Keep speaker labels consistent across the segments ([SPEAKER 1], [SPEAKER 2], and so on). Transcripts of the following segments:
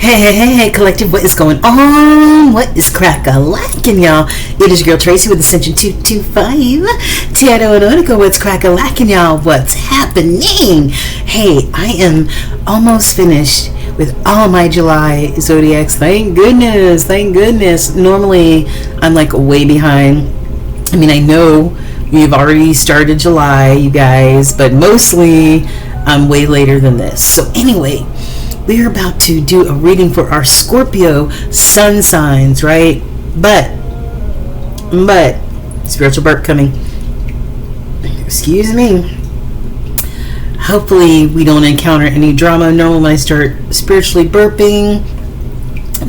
[SPEAKER 1] Hey, collective, what is going on? What is crack-a-lackin', y'all? It is your girl Tracy with Ascension 225. Tarot and Oracle, what's crack-a-lackin', y'all? What's happening? Hey, I am almost finished with all my July zodiacs. Thank goodness. Normally, I'm like way behind. I mean, I know we've already started July, you guys, but mostly I'm way later than this. So anyway, we're about to do a reading for our Scorpio sun signs, right? But, spiritual burp coming. Excuse me. Hopefully we don't encounter any drama. Normally when I start spiritually burping,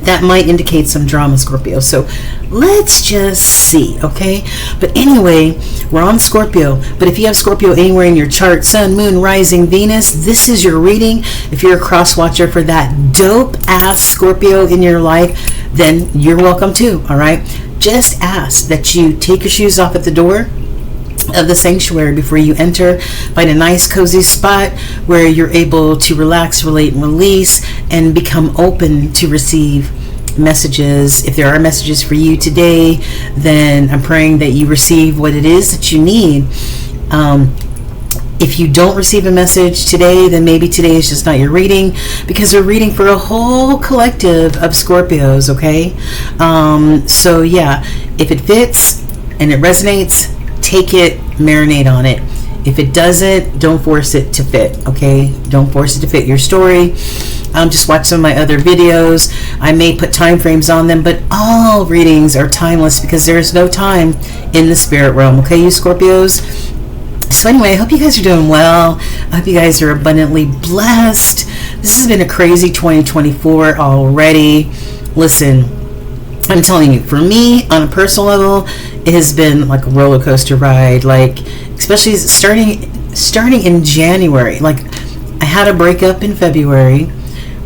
[SPEAKER 1] that might indicate some drama, Scorpio. So let's just see, okay? But anyway, we're on Scorpio. But if you have Scorpio anywhere in your chart, Sun, Moon, Rising, Venus, this is your reading. If you're a cross watcher for that dope-ass Scorpio in your life, then you're welcome too, all right? Just ask that you take your shoes off at the door of the sanctuary before you enter. Find a nice cozy spot where you're able to relax, relate, and release, and become open to receive messages. If there are messages for you today, then I'm praying that you receive what it is that you need. If you don't receive a message today, then maybe today is just not your reading, because we're reading for a whole collective of Scorpios, okay? So yeah, if it fits and it resonates, take it, marinate on it. If it doesn't, don't force it to fit, okay? Don't force it to fit your story. Just watch some of my other videos. I may put time frames on them, but all readings are timeless because there is no time in the spirit realm, okay, you Scorpios? So anyway, I hope you guys are doing well. I hope you guys are abundantly blessed. This has been a crazy 2024 already. Listen, I'm telling you, for me, on a personal level, it has been like a roller coaster ride. Like, especially starting in January. Like, I had a breakup in February.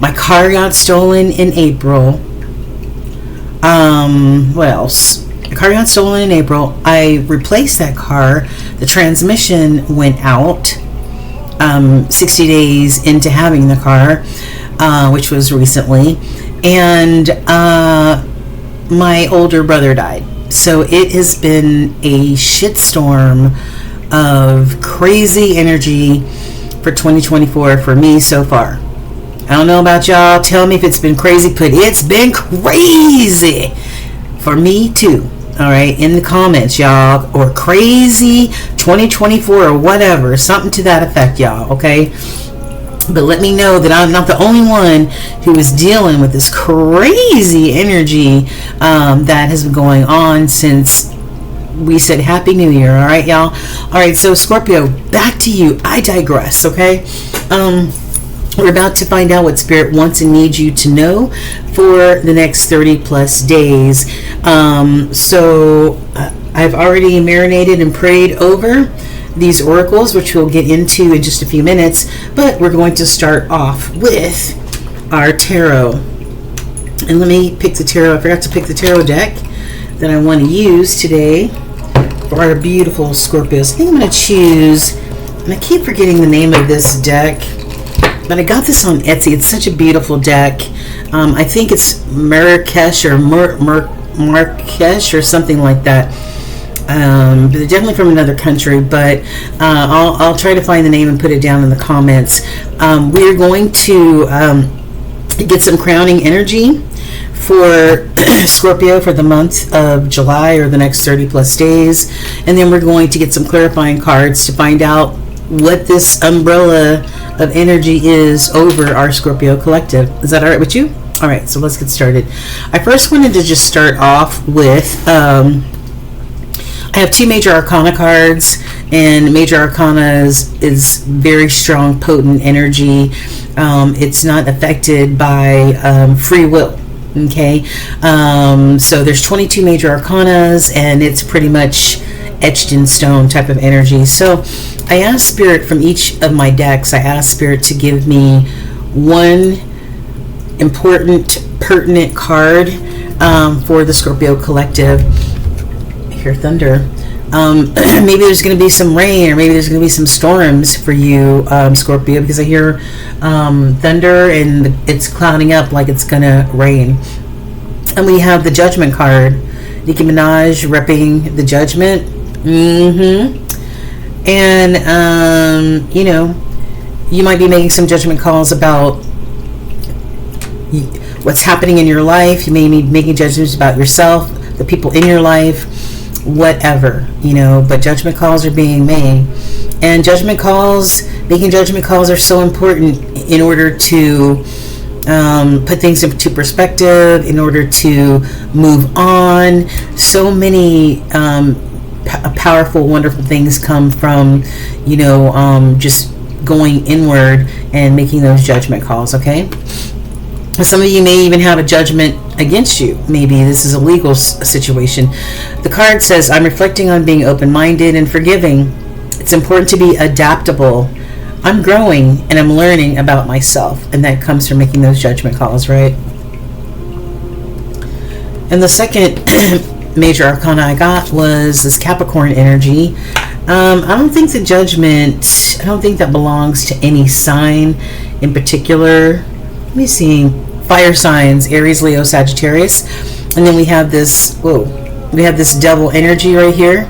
[SPEAKER 1] My car got stolen in April. What else? The car got stolen in April. I replaced that car. The transmission went out 60 days into having the car, which was recently. And my older brother died. So it has been a shitstorm of crazy energy for 2024 for me so far. I don't know about y'all. Tell me if it's been crazy, but it's been crazy for me too. All right, in the comments, y'all, or crazy 2024 or whatever, something to that effect, y'all, okay? But let me know that I'm not the only one who is dealing with this crazy energy that has been going on since we said Happy New Year. All right, y'all? All right, so Scorpio, back to you. I digress, okay? We're about to find out what Spirit wants and needs you to know for the next 30 plus days. So I've already marinated and prayed over these oracles, which we'll get into in just a few minutes, but we're going to start off with our tarot. And let me pick the tarot. I forgot to pick the tarot deck that I want to use today for our beautiful Scorpios. I think I'm going to choose, and I keep forgetting the name of this deck, but I got this on Etsy. It's such a beautiful deck. I think it's Marrakesh or Marrakesh or something like that. But they're definitely from another country, but I'll try to find the name and put it down in the comments. We're going to get some crowning energy for Scorpio for the month of July or the next 30 plus days, and then we're going to get some clarifying cards to find out what this umbrella of energy is over our Scorpio collective. Is that all right with you? All right, so let's get started. I first wanted to just start off with I have two major arcana cards, and major arcana is very strong, potent energy. It's not affected by free will, okay? So there's 22 major arcanas, and it's pretty much etched in stone type of energy. So I asked Spirit from each of my decks, I asked Spirit to give me one important, pertinent card for the Scorpio collective. Hear thunder. Maybe there's going to be some rain, or maybe there's going to be some storms for you, Scorpio, because I hear thunder and it's clouding up like it's going to rain. And we have the Judgment card. Nicki Minaj repping the Judgment. And, you know, you might be making some judgment calls about what's happening in your life. You may be making judgments about yourself, the people in your life, whatever, you know, but judgment calls are being made. And making judgment calls are so important in order to put things into perspective, in order to move on. So many powerful, wonderful things come from, you know, just going inward and making those judgment calls, okay? Some of you may even have a judgment against you. Maybe this is a legal situation. The card says, I'm reflecting on being open-minded and forgiving. It's important to be adaptable. I'm growing and I'm learning about myself. And that comes from making those judgment calls, right? And the second major arcana I got was this Capricorn energy. I don't think the judgment, I don't think that belongs to any sign in particular. Let me see. Fire signs, Aries, Leo, Sagittarius. And then we have this, we have this double energy right here.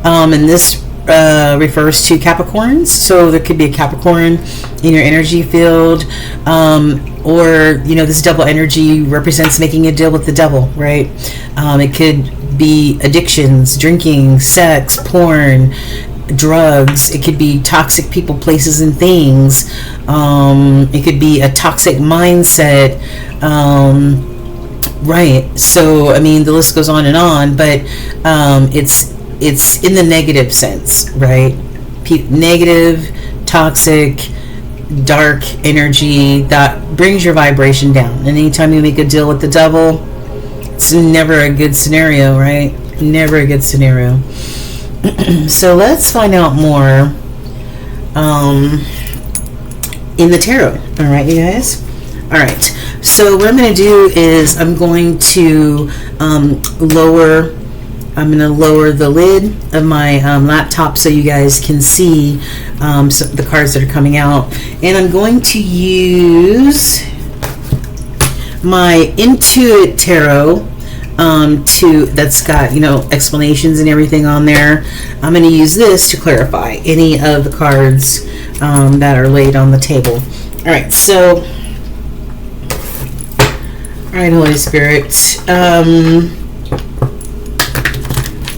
[SPEAKER 1] And this refers to Capricorns. So there could be a Capricorn in your energy field. Or, you know, this double energy represents making a deal with the devil, right? It could be addictions, drinking, sex, porn, drugs. It could be toxic people, places, and things. It could be a toxic mindset. Right. So, I mean, the list goes on and on, but it's in the negative sense, right? Negative, toxic, dark energy that brings your vibration down. And anytime you make a deal with the devil, it's never a good scenario, right? Never a good scenario. So let's find out more in the tarot. All right, you guys? All right. So what I'm going to do is I'm going to lower the lid of my laptop so you guys can see the cards that are coming out. And I'm going to use my Intuit Tarot that's got, you know, explanations and everything on there. I'm going to use this to clarify any of the cards that are laid on the table. All right, so, all right, Holy Spirit.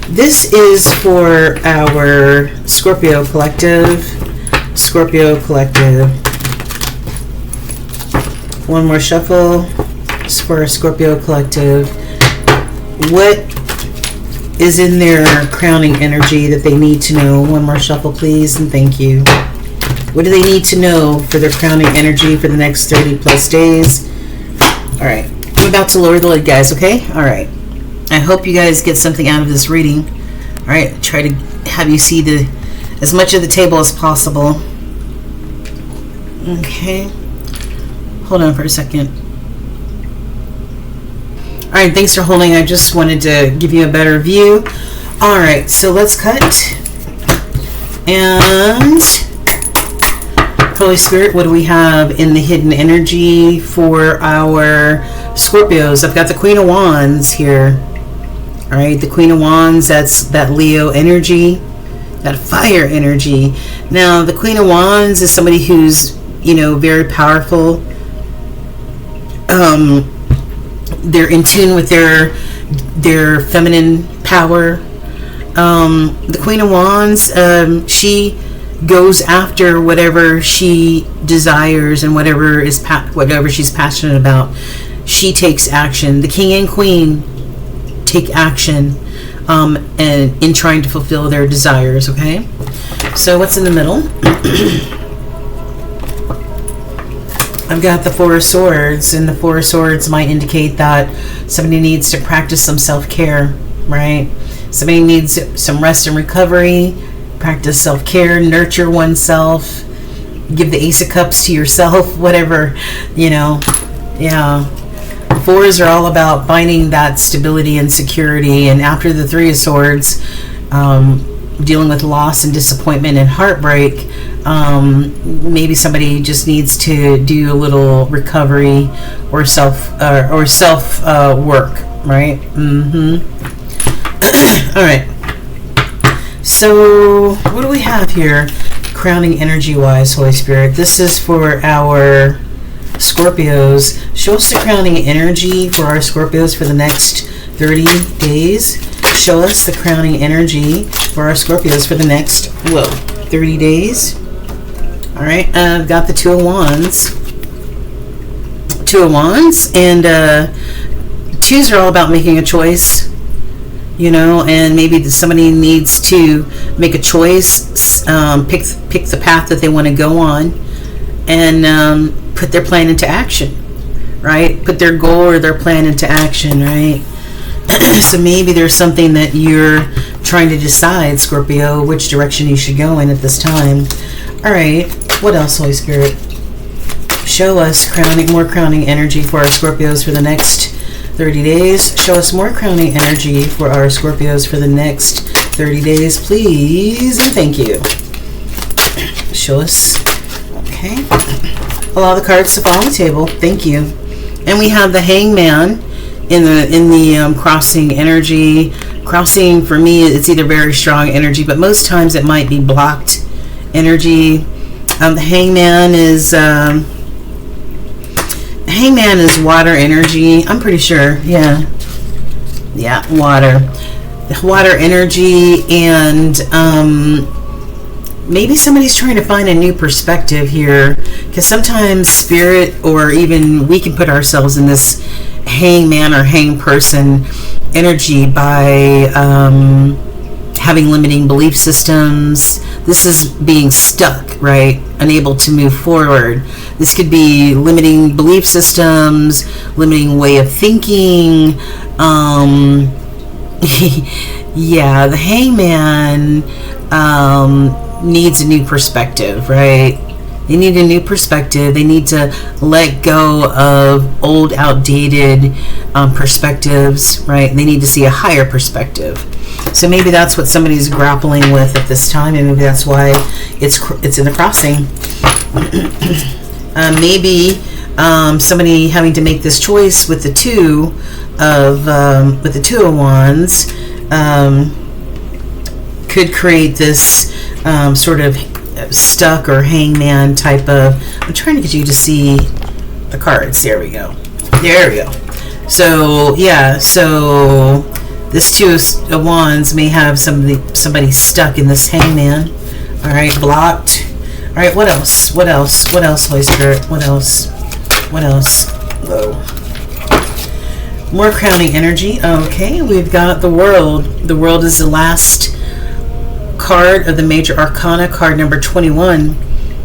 [SPEAKER 1] This is for our Scorpio collective. Scorpio collective. One more shuffle for our Scorpio collective. What is in their crowning energy that they need to know? One more shuffle, please, and thank you. What do they need to know for their crowning energy for the next 30 plus days? All right. I'm about to lower the lid, guys, okay? All right. I hope you guys get something out of this reading. All right. Try to have you see as much of the table as possible. Okay. Hold on for a second. All right, thanks for holding. I just wanted to give you a better view. All right, so let's cut. And Holy Spirit, what do we have in the hidden energy for our Scorpios? I've got the Queen of Wands here. All right, the Queen of Wands, that's that Leo energy, that fire energy. Now, the Queen of Wands is somebody who's, you know, very powerful. They're in tune with their feminine power. The Queen of Wands, she goes after whatever she desires and whatever she's passionate about. She takes action. The King and Queen take action and in trying to fulfill their desires. Okay, so what's in the middle? I've got the Four of Swords, and the Four of Swords might indicate that somebody needs to practice some self-care, right? Somebody needs some rest and recovery, practice self-care, nurture oneself, give the Ace of Cups to yourself, whatever, you know. Yeah. Fours are all about finding that stability and security, and after the Three of Swords, dealing with loss and disappointment and heartbreak. Maybe somebody just needs to do a little recovery or self work, right? All right. So what do we have here? Crowning energy wise, Holy Spirit. This is for our Scorpios. Show us the crowning energy for our Scorpios for the next 30 days. Show us the crowning energy for our Scorpios for the next 30 days. All right, I've got the Two of Wands. And twos are all about making a choice, and maybe somebody needs to make a choice, pick the path that they want to go on, and put their plan into action, right? Put their goal or their plan into action, right? So maybe there's something that you're trying to decide, Scorpio, which direction you should go in at this time. All right, what else, Holy Spirit? Show us more crowning energy for our Scorpios for the next 30 days. Show us more crowning energy for our Scorpios for the next 30 days, please, and thank you. Show us. Okay. Allow the cards to fall on the table. Thank you. And we have the Hangman in the crossing energy. Crossing, for me, it's either very strong energy, but most times it might be blocked energy. The Hangman is water energy. I'm pretty sure. Yeah, water. Water energy, and maybe somebody's trying to find a new perspective here, because sometimes spirit, or even we can put ourselves in this hangman or hang person energy by having limiting belief systems. This is being stuck, right? Unable to move forward. This could be limiting belief systems, limiting way of thinking. Yeah, the hangman needs a new perspective, right? They need a new perspective. They need to let go of old, outdated perspectives, right? They need to see a higher perspective. So maybe that's what somebody's grappling with at this time, and maybe that's why it's in the crossing. Maybe somebody having to make this choice with the Two of Wands could create this sort of stuck or hangman type of. I'm trying to get you to see the cards. There we go. So yeah, so this Two of Wands may have somebody stuck in this hangman. All right, blocked. All right, what else, Holy Spirit? What else? Whoa. More crowning energy. Okay, we've got the World. The World is the last card of the major arcana, card number 21.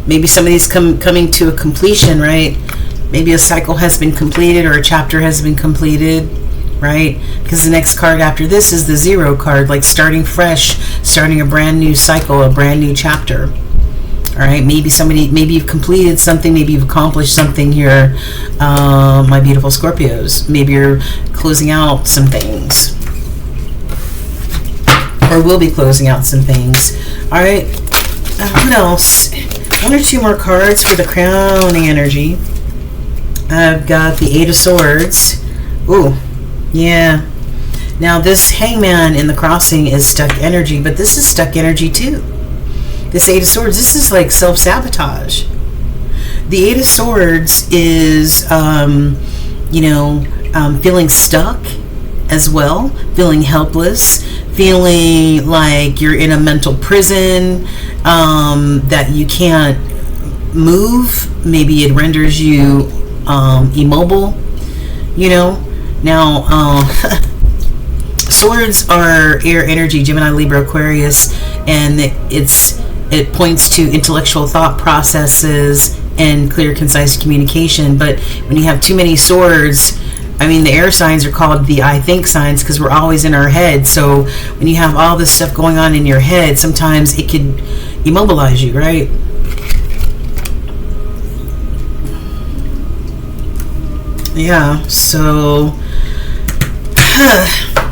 [SPEAKER 1] Maybe somebody's coming to a completion, right? Maybe a cycle has been completed, or a chapter has been completed, right? Because the next card after this is the Zero card, like starting fresh, starting a brand new cycle, a brand new chapter. All right, maybe you've completed something, maybe you've accomplished something here, my beautiful Scorpios. Maybe you're closing out some things, or will be closing out some things. All right, what else? One or two more cards for the crowning energy. I've got the Eight of Swords. Ooh, yeah. Now this hangman in the crossing is stuck energy, but this is stuck energy too. This Eight of Swords, this is like self-sabotage. The Eight of Swords is, feeling stuck as well, feeling helpless, feeling like you're in a mental prison, that you can't move. Maybe it renders you immobile, Now, swords are air energy, Gemini, Libra, Aquarius, and it points to intellectual thought processes and clear, concise communication. But when you have too many swords, the air signs are called the I think signs, because we're always in our head. So when you have all this stuff going on in your head, sometimes it could immobilize you, right? Yeah, so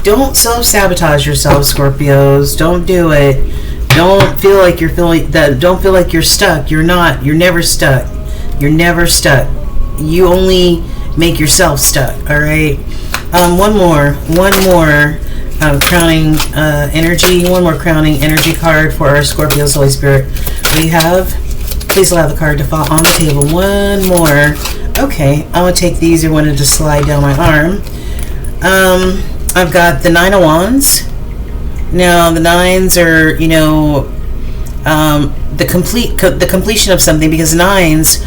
[SPEAKER 1] Don't self-sabotage yourself, Scorpios. Don't do it. Don't feel like you're don't feel like you're stuck. You're not. You're never stuck. You're never stuck. You only make yourself stuck. All right. One more crowning energy. One more crowning energy card for our Scorpios, Holy Spirit. We have. Please allow the card to fall on the table. One more. Okay, I'm gonna take these. I wanted to slide down my arm. I've got the Nine of Wands. Now the nines are, you know, the completion of something, because nines,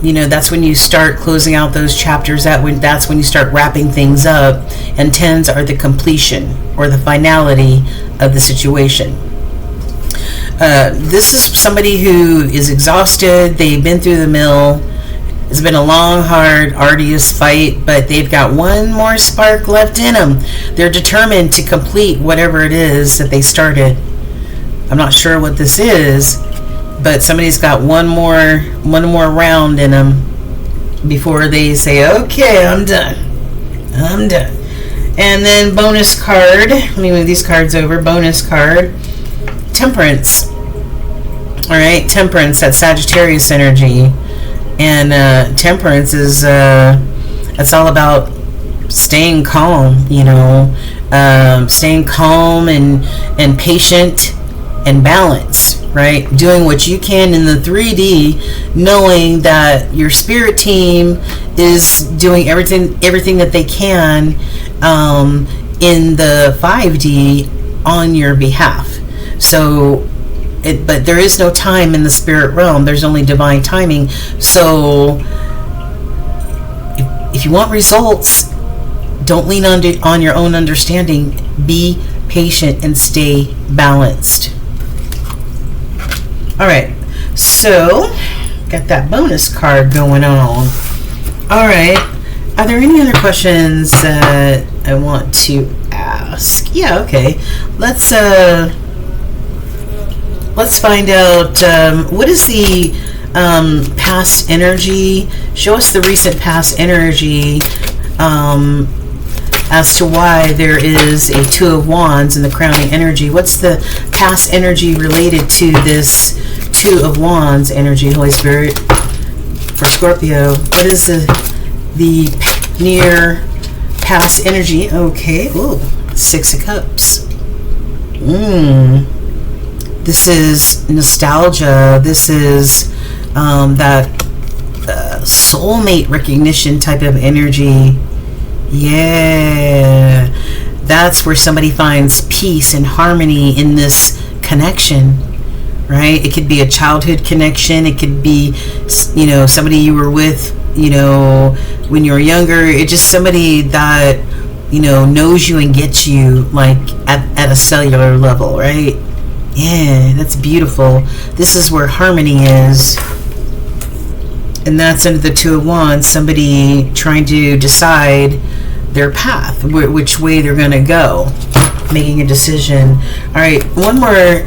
[SPEAKER 1] you know, that's when you start closing out those chapters. That's when you start wrapping things up. And tens are the completion or the finality of the situation. This is somebody who is exhausted. They've been through the mill. It's been a long, hard, arduous fight, but they've got one more spark left in them. They're determined to complete whatever it is that they started. I'm not sure what this is, but somebody's got one more round in them before they say, okay, I'm done. I'm done. And then bonus card. Let me move these cards over. Bonus card. Temperance. All right, Temperance, that Sagittarius energy. And temperance is it's all about staying calm, you know, staying calm and patient and balanced, right? Doing what you can in the 3D, knowing that your spirit team is doing everything that they can in the 5D on your behalf. So but there is no time in the spirit realm. There's only divine timing. So if you want results, don't lean on your own understanding. Be patient and stay balanced. All right. So got that bonus card going on. All right. Are there any other questions that I want to ask? Yeah. Okay. Let's find out what is the past energy. Show us the recent past energy as to why there is a Two of Wands in the crowning energy. What's the past energy related to this Two of Wands energy, Holy Spirit, for Scorpio? What is the near past energy? Okay. Ooh, Six of Cups. This is nostalgia. This is that soulmate recognition type of energy. Yeah. That's where somebody finds peace and harmony in this connection, right? It could be a childhood connection. It could be, you know, somebody you were with, you know, when you were younger. It's just somebody that, you know, knows you and gets you, like, at a cellular level, right? Yeah, that's beautiful. This is where harmony is. And that's under the Two of Wands, somebody trying to decide their path, which way they're going to go, making a decision. All right, one more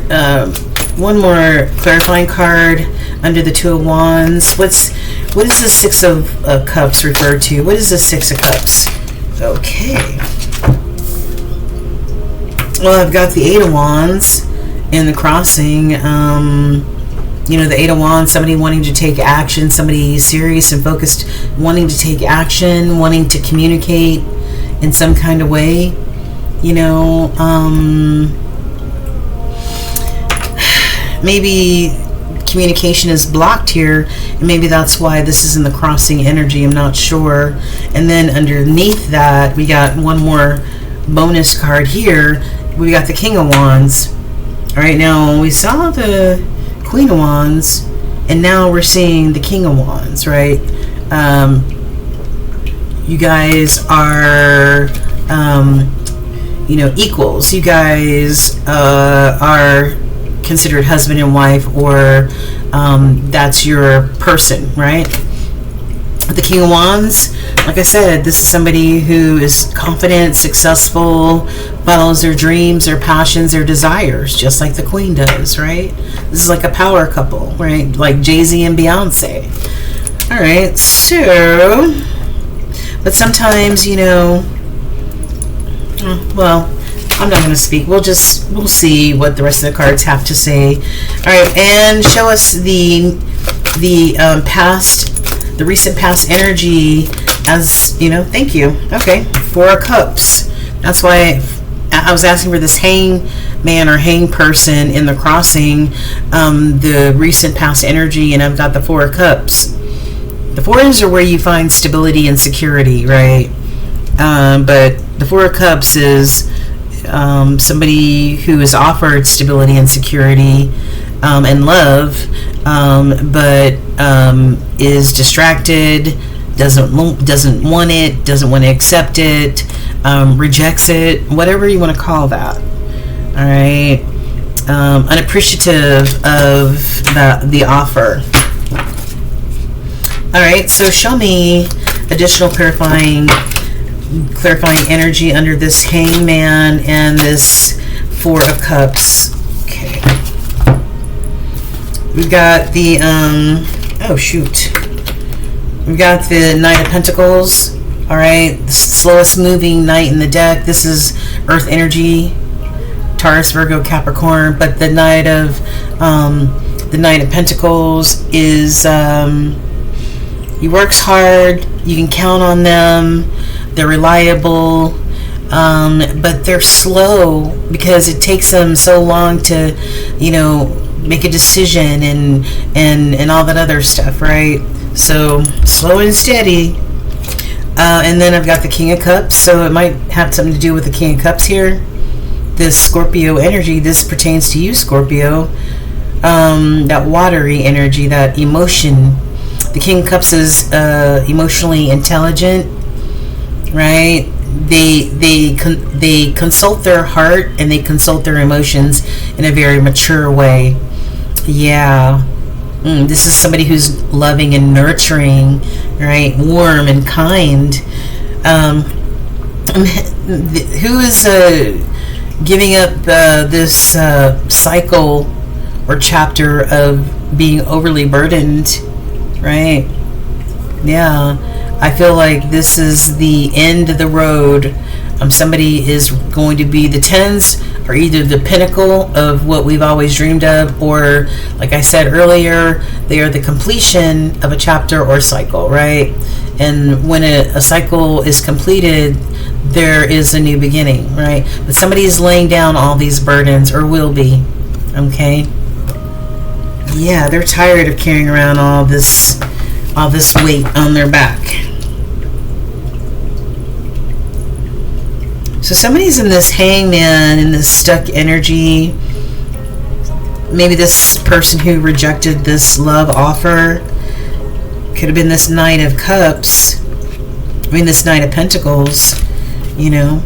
[SPEAKER 1] clarifying card under the Two of Wands. What does the Six of Cups refer to? What is the Six of Cups? Okay. Well, I've got the Eight of Wands in the crossing. You know, the Eight of Wands, somebody wanting to take action, somebody serious and focused, wanting to take action, wanting to communicate in some kind of way. You know, maybe communication is blocked here, and maybe that's why this is in the crossing energy. I'm not sure. And then underneath that, we got one more bonus card here. We got the King of Wands. All right, now we saw the Queen of Wands, and now we're seeing the King of Wands, right? You guys are, you know, equals. You guys are considered husband and wife, or that's your person, right? The King of Wands, like I said, this is somebody who is confident, successful, follows their dreams, their passions, their desires, just like the Queen does, right? This is like a power couple, right? Like Jay-Z and Beyonce. All right, so, but sometimes, you know, Well, I'm not going to speak. We'll see what the rest of the cards have to say. All right, and show us the recent past energy as, thank you. Okay, 4 of Cups. That's why I was asking for this hangman or hang person in the crossing, the recent past energy, and I've got the 4 of Cups. The 4s are where you find stability and security, right? But the 4 of Cups is somebody who is offered stability and security and love, but is distracted, doesn't want it, doesn't want to accept it, rejects it, whatever you want to call that. All right, unappreciative of the offer. All right, so show me additional clarifying energy under this hangman and this 4 of Cups. Okay. We've got the we've got the Knight of Pentacles. All right, the slowest moving knight in the deck. This is Earth energy, Taurus, Virgo, Capricorn. But the Knight of Pentacles is he works hard. You can count on them. They're reliable, but they're slow because it takes them so long to, make a decision and all that other stuff, right? So slow and steady. And then I've got the King of Cups, so it might have something to do with the King of Cups here. This Scorpio energy, this pertains to you, Scorpio. That watery energy, that emotion. The King of Cups is emotionally intelligent, right? They consult their heart and they consult their emotions in a very mature way. Yeah. This is somebody who's loving and nurturing, right? Warm and kind. Who is giving up this cycle or chapter of being overly burdened, right? Yeah. I feel like this is the end of the road. Somebody is going to be, the 10s are either the pinnacle of what we've always dreamed of, or, like I said earlier, they are the completion of a chapter or cycle, right? And when a cycle is completed, there is a new beginning, right? But somebody is laying down all these burdens, or will be, okay? Yeah, they're tired of carrying around all this weight on their back. So somebody's in this hangman, in this stuck energy. Maybe this person who rejected this love offer could have been this Knight of Cups. This Knight of Pentacles, And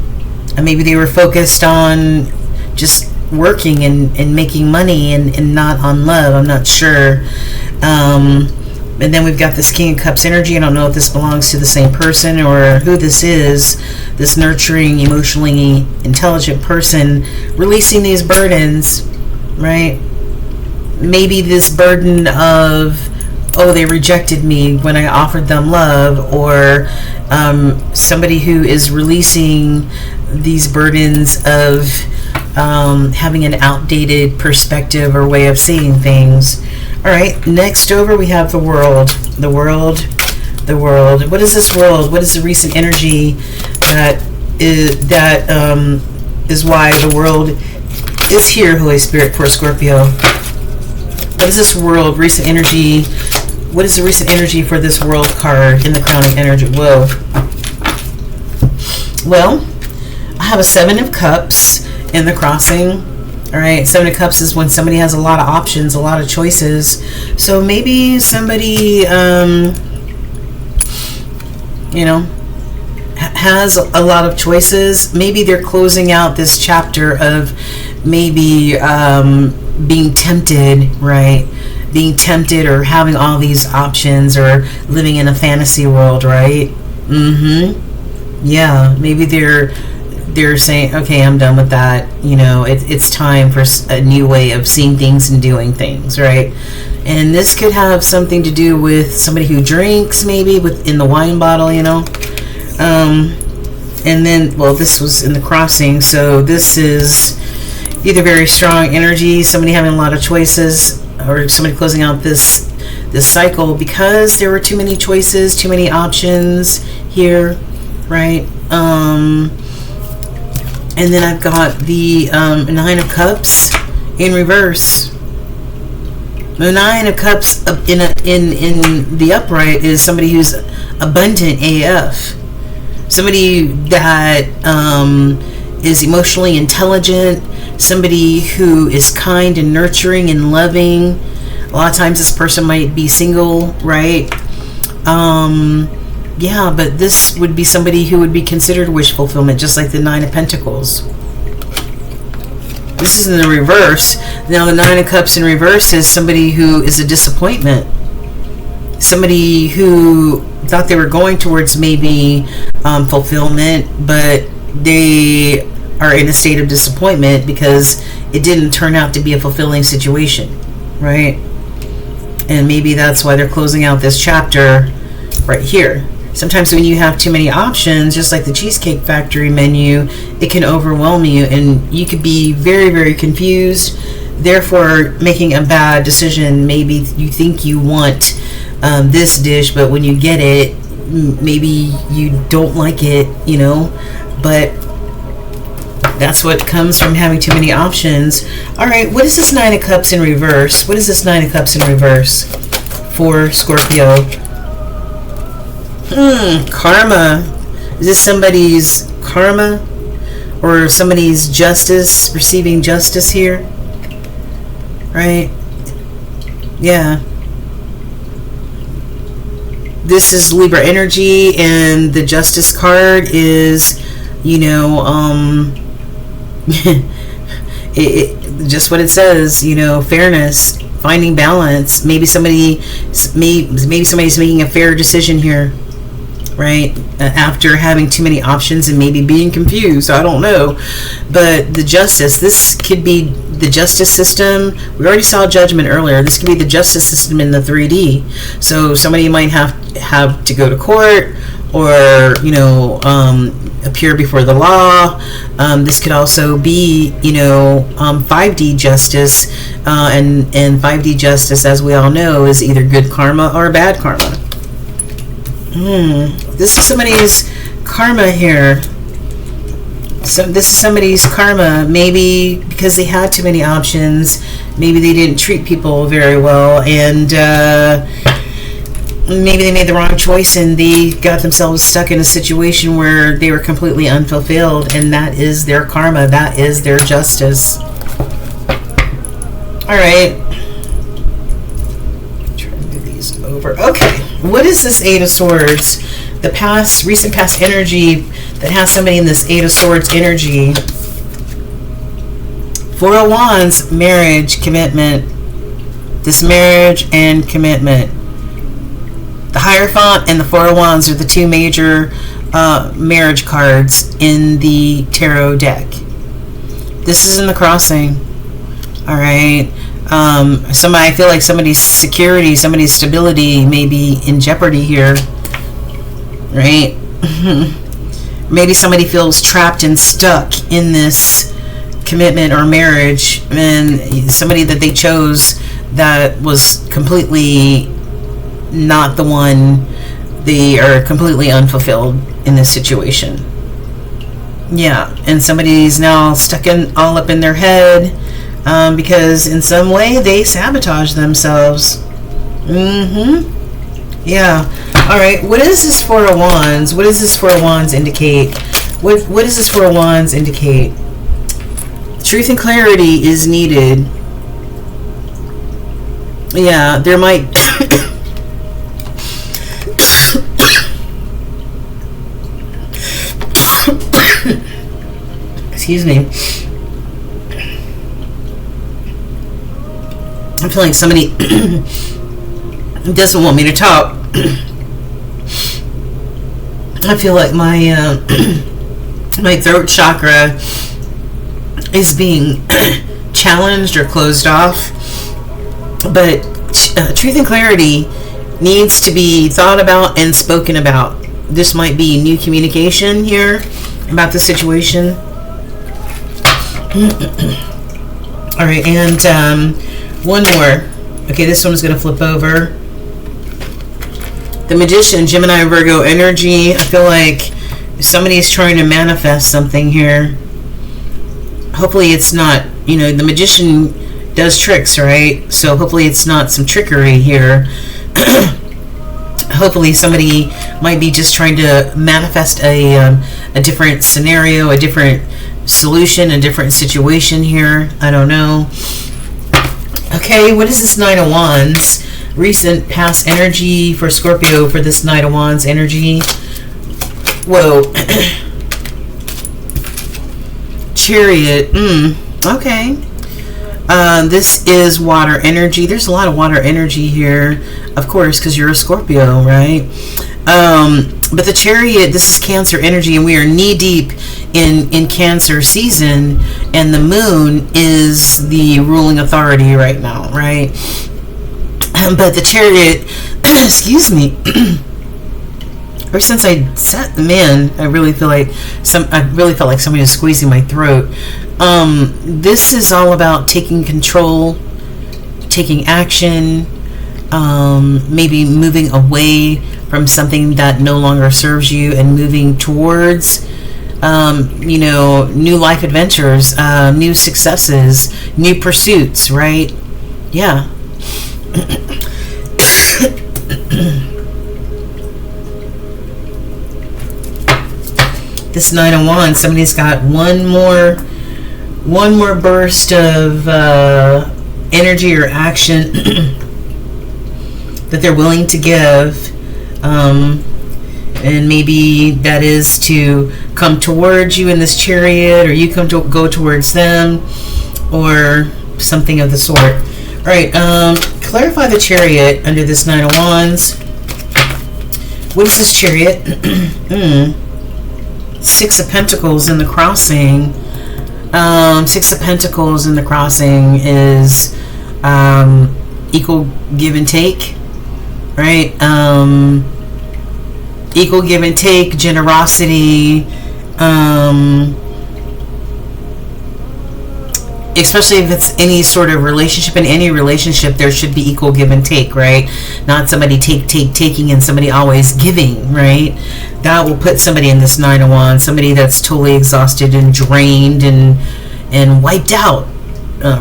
[SPEAKER 1] maybe they were focused on just working and making money and not on love. I'm not sure. And then we've got this King of Cups energy. I don't know if this belongs to the same person or who this is. This nurturing, emotionally intelligent person releasing these burdens, right? Maybe this burden of, they rejected me when I offered them love, or somebody who is releasing these burdens of having an outdated perspective or way of seeing things. All right, next over we have the World. The World. What is this World? What is the recent energy that is why the World is here, Holy Spirit, for Scorpio? What is this World? Recent energy. What is the recent energy for this World card in the Crown of Energy? Whoa. Well, I have a 7 of Cups in the crossing. All right, 7 of Cups is when somebody has a lot of options, a lot of choices. So maybe somebody, has a lot of choices. Maybe they're closing out this chapter of maybe being tempted, right? Being tempted or having all these options or living in a fantasy world, right? Yeah, maybe they're saying, okay, I'm done with that. It's time for a new way of seeing things and doing things, right? And this could have something to do with somebody who drinks, maybe in the wine bottle, And then, well, this was in the crossing, so this is either very strong energy, somebody having a lot of choices, or somebody closing out this cycle because there were too many choices, too many options here, right? And then I've got the Nine of Cups in reverse. The Nine of Cups in the upright is somebody who's abundant AF. Somebody that is emotionally intelligent. Somebody who is kind and nurturing and loving. A lot of times this person might be single, right? Yeah, but this would be somebody who would be considered wish fulfillment, just like the Nine of Pentacles. This is in the reverse. Now the Nine of Cups in reverse is somebody who is a disappointment. Somebody who thought they were going towards maybe fulfillment, but they are in a state of disappointment because it didn't turn out to be a fulfilling situation, right? And maybe that's why they're closing out this chapter right here. Sometimes when you have too many options, just like the Cheesecake Factory menu, it can overwhelm you and you could be very, very confused, therefore making a bad decision. Maybe you think you want this dish, but when you get it, maybe you don't like it, you know, but that's what comes from having too many options. All right, what is this Nine of Cups in reverse? What is this Nine of Cups in reverse for Scorpio? Karma. Is this somebody's karma or somebody's justice, receiving justice here? Right? Yeah. This is Libra energy, and the Justice card is, you know, just what it says, you know, fairness, finding balance. Maybe somebody's making a fair decision here, right? After having too many options and maybe being confused. I don't know. But the justice, this could be the justice system. We already saw judgment earlier. This could be the justice system in the 3D. So somebody might have to go to court, or, you know, appear before the law. This could also be, you know, 5D justice, and 5D justice, as we all know, is either good karma or bad karma. This is somebody's karma here. So this is somebody's karma, maybe because they had too many options, maybe they didn't treat people very well, and maybe they made the wrong choice and they got themselves stuck in a situation where they were completely unfulfilled, and that is their karma, that is their justice. All right, try to move these over. Okay, what is this Eight of Swords? The recent past energy that has somebody in this Eight of Swords energy. Four of Wands, marriage, commitment. This marriage and commitment. The Hierophant and the Four of Wands are the two major marriage cards in the tarot deck. This is in the crossing. All right. I feel like somebody's security, somebody's stability may be in jeopardy here. Right? Maybe somebody feels trapped and stuck in this commitment or marriage, and somebody that they chose that was completely not the one. They are completely unfulfilled in this situation. Yeah, and somebody's now stuck all up in their head because in some way they sabotage themselves. Yeah. All right, what is this Four of Wands? What does this Four of Wands indicate? What does this Four of Wands indicate? Truth and clarity is needed. Yeah, there might... Excuse me. I'm feeling somebody doesn't want me to talk. I feel like my my throat chakra is being challenged or closed off. But truth and clarity needs to be thought about and spoken about. This might be new communication here. about the situation. All right, and one more. Okay, this one is going to flip over. The Magician, Gemini, Virgo energy. I feel like somebody's trying to manifest something here. Hopefully it's not, you know, the Magician does tricks, right? So hopefully it's not some trickery here. Hopefully somebody might be just trying to manifest a different scenario, a different solution, a different situation here. I don't know. Okay, what is this Knight of Wands? Recent past energy for Scorpio for this Knight of Wands energy. Whoa. Chariot. Okay. This is water energy. There's a lot of water energy here, of course, because you're a Scorpio, right? But the Chariot, this is Cancer energy, and we are knee deep in Cancer season, and the moon is the ruling authority right now, right? But the Chariot, excuse me, ever since I sat, man, I really felt like somebody was squeezing my throat. This is all about taking control, taking action, maybe moving away from something that no longer serves you and moving towards, you know, new life adventures, new successes, new pursuits, right? Yeah. This Knight of Wands, somebody's got one more burst of energy or action that they're willing to give, and maybe that is to come towards you in this Chariot, or you go towards them, or something of the sort. All right, clarify the Chariot under this Knight of Wands. What is this Chariot? Six of Pentacles in the crossing. Six of Pentacles in the crossing is equal give and take, right? Equal give and take, generosity, especially if it's any sort of relationship. In any relationship, there should be equal give and take, right? Not somebody taking and somebody always giving, right? That will put somebody in this Nine of Wands, somebody that's totally exhausted and drained and wiped out,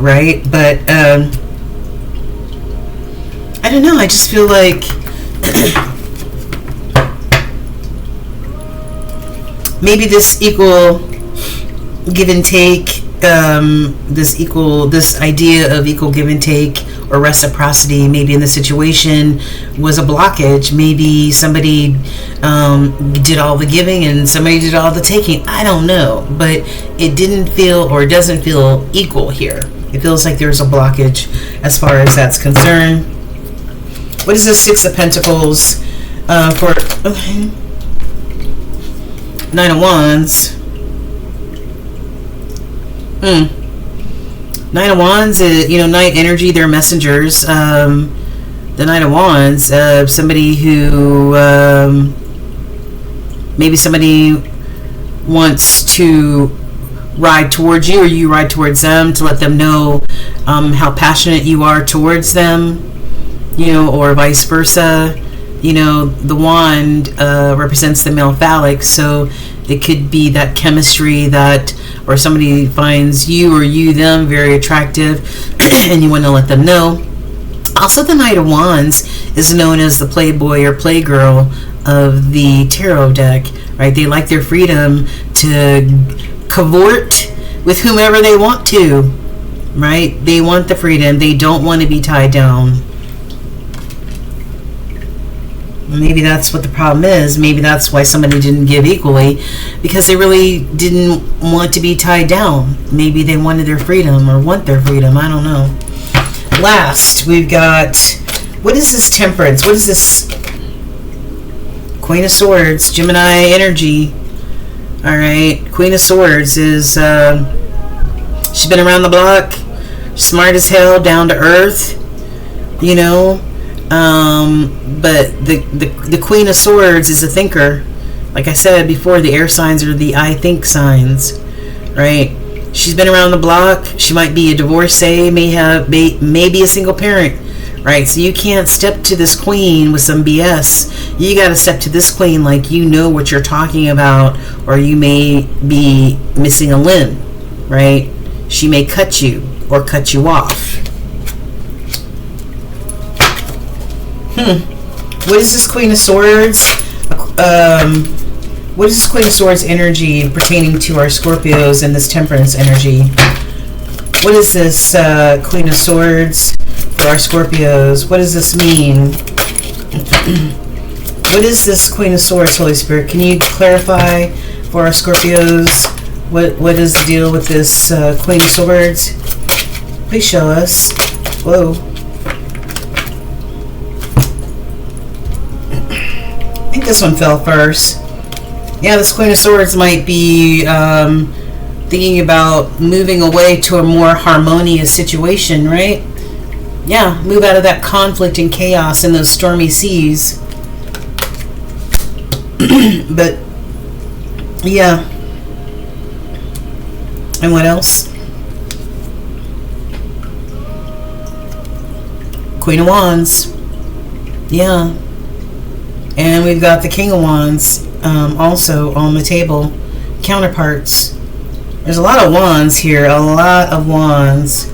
[SPEAKER 1] right? But I don't know, I just feel like maybe this equal give and take, this idea of equal give and take or reciprocity, maybe in the situation was a blockage. Maybe somebody did all the giving and somebody did all the taking. I don't know, but it didn't feel, or doesn't feel, equal here. It feels like there's a blockage as far as that's concerned. What is this Six of Pentacles for Nine of Wands? Nine of Wands is, you know, night energy, they're messengers. The Nine of Wands, somebody who, maybe somebody wants to ride towards you, or you ride towards them, to let them know how passionate you are towards them, you know, or vice versa. You know, the wand represents the male phallic, so it could be that chemistry that, or somebody finds you or you them very attractive and you want to let them know. Also, the Knight of Wands is known as the playboy or playgirl of the tarot deck, right? They like their freedom to cavort with whomever they want to, right? They want the freedom. They don't want to be tied down. Maybe that's what the problem is. Maybe that's why somebody didn't give equally, because they really didn't want to be tied down. Maybe they wanted their freedom, or want their freedom. I don't know. Last, we've got, what is this Temperance? What is this Queen of Swords? Gemini energy. All right, Queen of Swords is, she's been around the block, smart as hell, down to earth, you know. But the Queen of Swords is a thinker, Like I said before, the air signs are the I think signs, right? She's been around the block. She might be a divorcee, may be a single parent, right? So you can't step to this queen with some BS. You got to step to this queen like you know what you're talking about, or you may be missing a limb, right? She may cut you or cut you off. What is this Queen of Swords? What is this Queen of Swords energy pertaining to our Scorpios and this Temperance energy? What is this Queen of Swords for our Scorpios? What does this mean? What is this Queen of Swords, Holy Spirit? Can you clarify for our Scorpios what is the deal with this Queen of Swords? Please show us. Whoa. I think this one fell first. Yeah, this Queen of Swords might be thinking about moving away to a more harmonious situation, right? Yeah, move out of that conflict and chaos and those stormy seas. But, yeah. And what else? Queen of Wands. Yeah. And we've got the King of Wands also on the table. Counterparts. There's a lot of wands here. A lot of wands.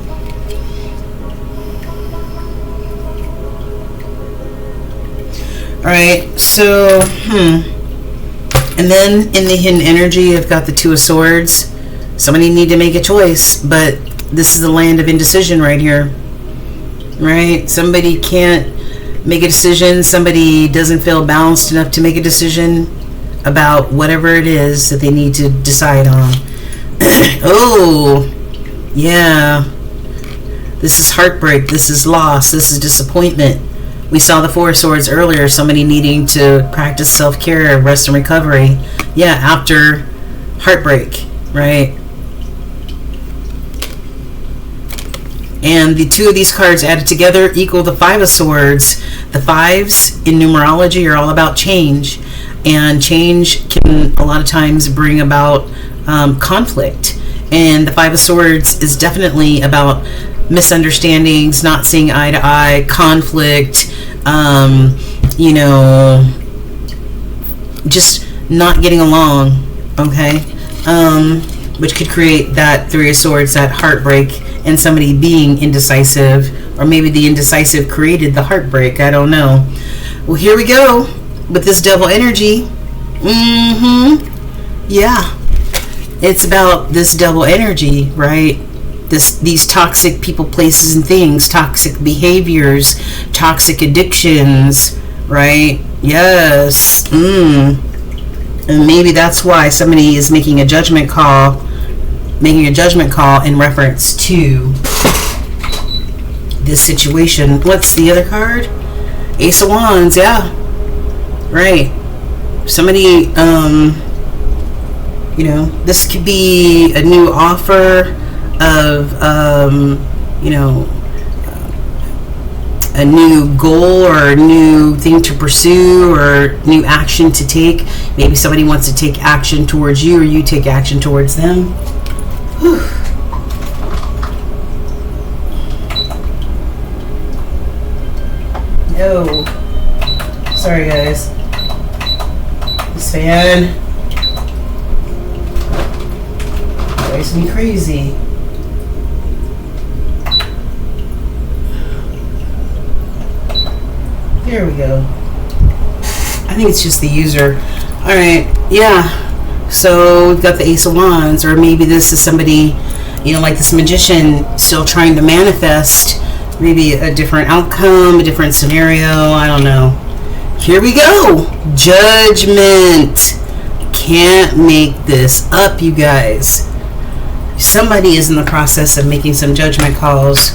[SPEAKER 1] Alright, so, And then in the hidden energy, I've got the Two of Swords. Somebody need to make a choice, but this is the land of indecision right here. Right? Somebody can't make a decision. Somebody doesn't feel balanced enough to make a decision about whatever it is that they need to decide on. Oh, yeah. This is heartbreak. This is loss. This is disappointment. We saw the Four of Swords earlier. Somebody needing to practice self-care, rest and recovery. Yeah, after heartbreak, right? And the two of these cards added together equal the Five of Swords. The fives in numerology are all about change. And change can a lot of times bring about conflict. And the Five of Swords is definitely about misunderstandings, not seeing eye to eye, conflict, you know, just not getting along, okay? Which could create that Three of Swords, that heartbreak, and somebody being indecisive, or maybe the indecisive created the heartbreak. I don't know. Well, here we go with this Devil energy. Yeah, it's about this Devil energy, right? These toxic people, places, and things, toxic behaviors, toxic addictions, right? Yes. And maybe that's why somebody is making a judgment call in reference to this situation. What's the other card? Ace of Wands. Yeah, right. Somebody, you know, this could be a new offer of, you know, a new goal or a new thing to pursue or new action to take. Maybe somebody wants to take action towards you, or you take action towards them. Whew. No. Sorry, guys. This fan drives me crazy. There we go. I think it's just the user. Alright, yeah. So we've got the Ace of Wands, or maybe this is somebody, you know, like this magician, still trying to manifest maybe a different outcome, a different scenario. I don't know. Here we go. Judgment. Can't make this up, you guys. Somebody is in the process of making some judgment calls,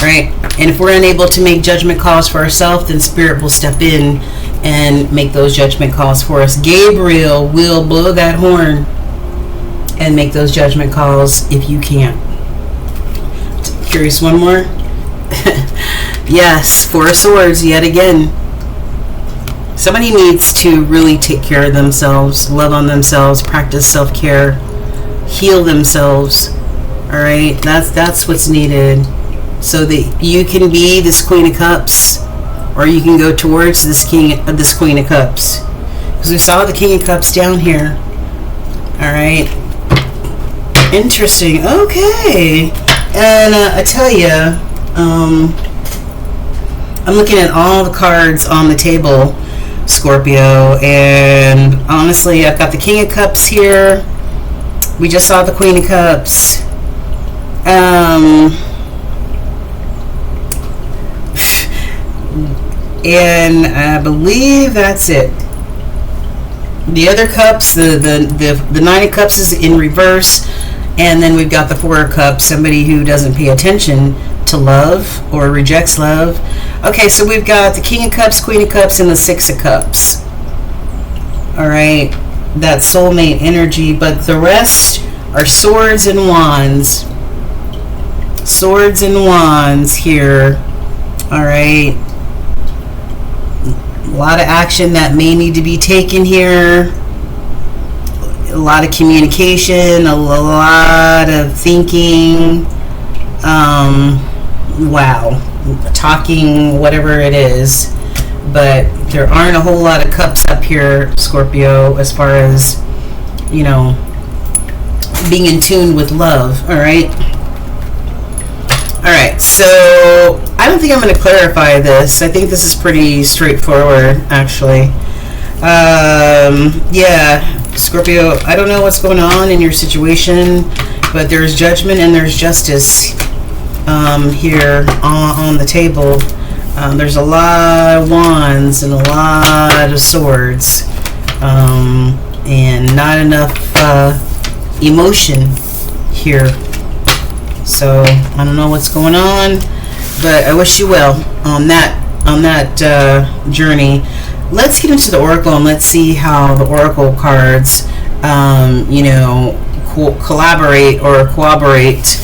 [SPEAKER 1] right? And if we're unable to make judgment calls for ourselves, then Spirit will step in and make those judgment calls for us. Gabriel will blow that horn and make those judgment calls if you can't. Curious, one more? Yes, Four of Swords yet again. Somebody needs to really take care of themselves, love on themselves, practice self-care, heal themselves. All right, that's what's needed, so that you can be this Queen of Cups, or you can go towards this Queen of Cups. Because we saw the King of Cups down here. All right, interesting. Okay, and I tell you, I'm looking at all the cards on the table, Scorpio, and honestly, I've got the King of Cups here. We just saw the Queen of Cups. And I believe that's it. The other cups, the Nine of Cups is in reverse, and then we've got the Four of Cups, somebody who doesn't pay attention to love or rejects love. Okay, so we've got the King of Cups, Queen of Cups, and the Six of Cups. All right, that soulmate energy, but the rest are swords and wands. Swords and wands here. All right. A lot of action that may need to be taken here. A lot of communication, a lot of thinking. Wow. Talking, whatever it is. But there aren't a whole lot of cups up here, Scorpio, as far as, you know, being in tune with love. All right. All right, so I don't think I'm going to clarify this. I think this is pretty straightforward, actually. Yeah, Scorpio, I don't know what's going on in your situation, but there's judgment and there's justice here on the table. There's a lot of wands and a lot of swords, and not enough emotion here. So I don't know what's going on, but I wish you well on that journey. Let's get into the oracle and let's see how the oracle cards, you know, collaborate or corroborate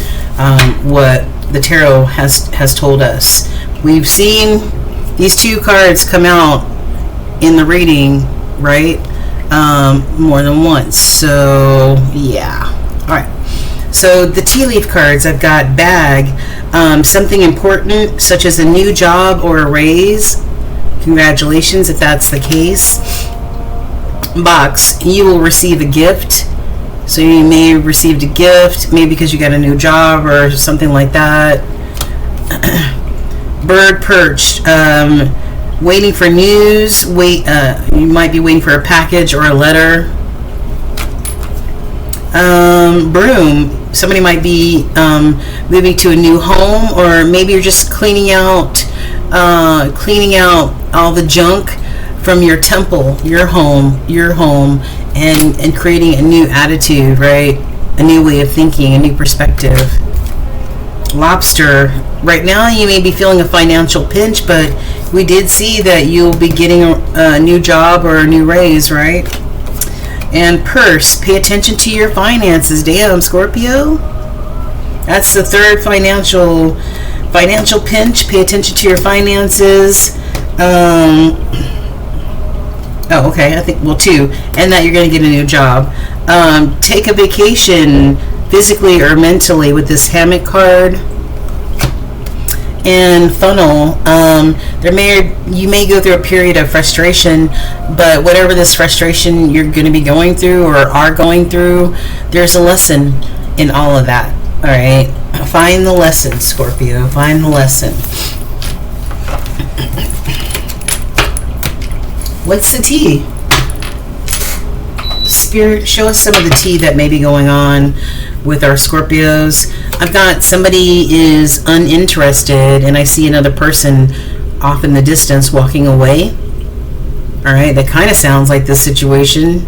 [SPEAKER 1] what the tarot has told us. We've seen these two cards come out in the reading, right? More than once. So yeah. All right. So the tea leaf cards, I've got bag, something important such as a new job or a raise. Congratulations if that's the case. Box, you will receive a gift. So you may have received a gift, maybe because you got a new job or something like that. Bird perched, waiting for news. You might be waiting for a package or a letter. Broom, somebody might be moving to a new home, or maybe you're just cleaning out all the junk from your temple, your home, and creating a new attitude, right? A new way of thinking, a new perspective. Lobster, right now you may be feeling a financial pinch, but we did see that you'll be getting a new job or a new raise, right? And purse, pay attention to your finances. Damn, Scorpio. That's the third financial pinch. Pay attention to your finances. Oh, okay. I think, well, two. And that you're going to get a new job. Take a vacation physically or mentally with this hammock card. And funnel, you may go through a period of frustration, but whatever this frustration you're going to be going through or are going through, there's a lesson in all of that. All right, find the lesson, Scorpio. Find the lesson. What's the tea? Spirit, show us some of the tea that may be going on with our Scorpios. I've got somebody is uninterested, and I see another person off in the distance walking away. All right, that kind of sounds like this situation.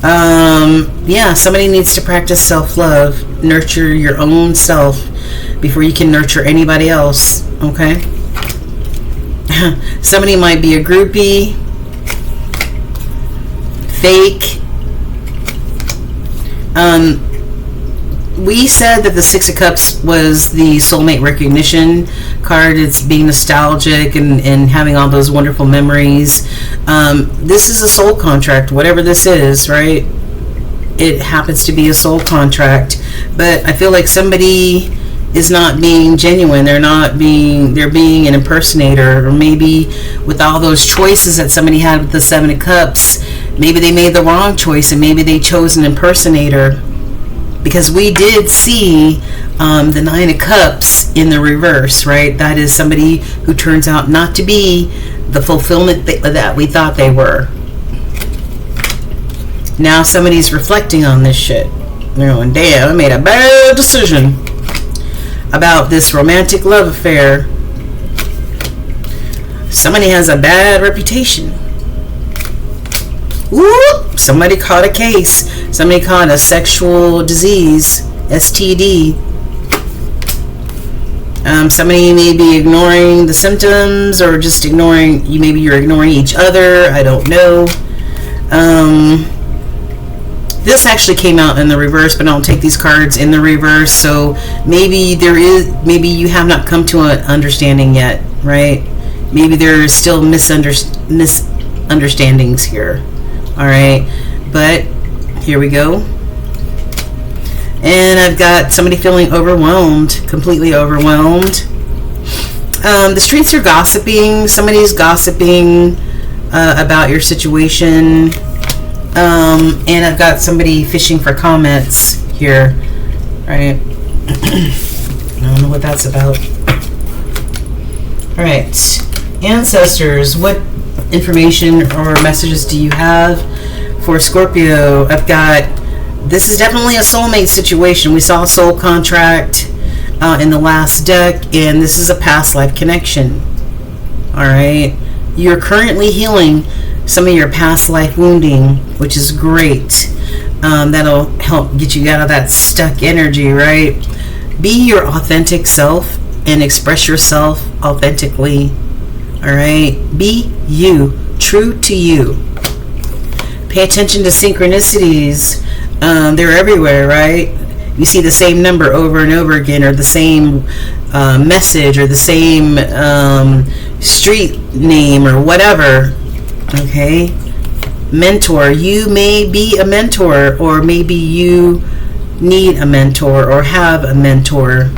[SPEAKER 1] Yeah, somebody needs to practice self-love, nurture your own self before you can nurture anybody else. Okay. Somebody might be a groupie, fake. we said that the Six of Cups was the soulmate recognition card. It's being nostalgic and having all those wonderful memories. This is a soul contract, whatever this is, right? It happens to be a soul contract, but I feel like somebody is not being genuine. They're being an impersonator, or maybe with all those choices that somebody had with the Seven of Cups, maybe they made the wrong choice and maybe they chose an impersonator. Because we did see the Nine of Cups in the reverse, right? That is somebody who turns out not to be the fulfillment that we thought they were. Now somebody's reflecting on this shit. They're going, damn, I made a bad decision about this romantic love affair. Somebody has a bad reputation. Whoop! Somebody caught a case. Somebody caught a sexual disease, STD. Somebody may be ignoring the symptoms, or just ignoring, maybe you're ignoring each other. I don't know. This actually came out in the reverse, but I don't take these cards in the reverse. So maybe you have not come to an understanding yet, right? Maybe there is still misunderstandings here. All right, but here we go. And I've got somebody feeling overwhelmed, completely overwhelmed. The streets are gossiping. Somebody's gossiping about your situation. And I've got somebody fishing for comments here, right? I don't know what that's about. All right, ancestors, what information or messages do you have for Scorpio? I've got, this is definitely a soulmate situation. We saw a soul contract in the last deck, and this is a past life connection. All right, you're currently healing some of your past life wounding, which is great. That'll help get you out of that stuck energy, right? Be your authentic self and express yourself authentically. All right, be you, true to you. Pay attention to synchronicities. They're everywhere, right? You see the same number over and over again, or the same message, or the same street name, or whatever. Okay, mentor. You may be a mentor, or maybe you need a mentor or have a mentor.